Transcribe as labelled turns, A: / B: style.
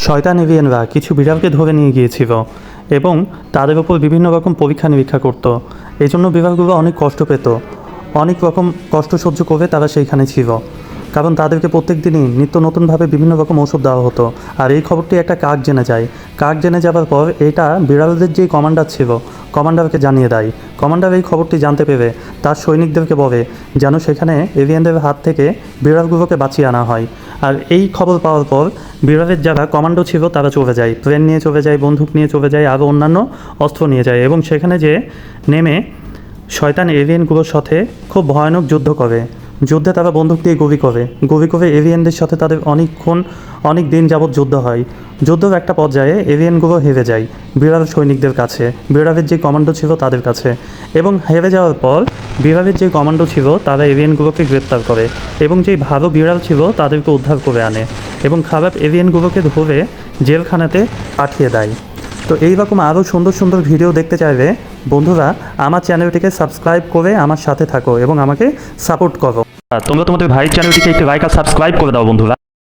A: শয়তান এভিয়েনরা কিছু বিড়ালকে ধরে নিয়ে গিয়েছিল এবং তাদের ওপর বিভিন্ন রকম পরীক্ষা নিরীক্ষা করতো। এই জন্য বিড়ালগুলো অনেক কষ্ট পেত, অনেক রকম কষ্ট সহ্য করে তারা সেইখানে ছিল, কারণ তাদেরকে প্রত্যেক দিনই নিত্য নতুনভাবে বিভিন্ন রকম ওষুধ দেওয়া হতো। আর এই খবরটি একটা কাক জেনে যায়। কাক জেনে যাওয়ার পর এটা বিড়ালদের যেই কমান্ডার ছিল, কমান্ডারকে জানিয়ে দেয়। কমান্ডার এই খবরটি জানতে পেরে তার সৈনিকদেরকে বলে যেন সেখানে এভিয়েনদের হাত থেকে বিড়ালগুলোকে বাঁচিয়ে আনা হয়। আর এই খবর পাওয়ার পর বিড়ালের যারা কমান্ডো ছিল তারা চলে যায়, ট্রেন নিয়ে চলে যায়, বন্দুক নিয়ে চলে যায়, আরও অন্যান্য অস্ত্র নিয়ে যায় এবং সেখানে যে নেমে শয়তান এভিয়েনগুলোর সাথে খুব ভয়ানক যুদ্ধ করে। যুদ্ধে তারা বন্দুক দিয়ে গুলি করে এভিয়েনদের সাথে তাদের অনেক দিন যাবৎ যুদ্ধ হয়। যুদ্ধের একটা পর্যায়ে এভিয়েনগুলো হেরে যায় বিড়াল সৈনিকদের কাছে, বিড়ালের যে কমান্ডো ছিল তাদের কাছে। এবং হেরে যাওয়ার পর বিড়ালের যে কমান্ডো ছিল তারা এভিয়েনগুলোকে গ্রেপ্তার করে এবং যেই ভালো বিড়াল ছিল তাদেরকে উদ্ধার করে আনে এবং খারাপ এভিয়েনগুলোকে ধরে জেলখানাতে পাঠিয়ে দেয়। তো এইরকম আরও সুন্দর সুন্দর ভিডিও দেখতে চাইলে বন্ধুরা আমার চ্যানেলটিকে সাবস্ক্রাইব করে আমার সাথে থাকো এবং আমাকে সাপোর্ট করো। তোমরা তোমাদের ভাইয়ের চ্যানেলটিকে একটু লাইক আর সাবস্ক্রাইব করে দাও বন্ধুরা।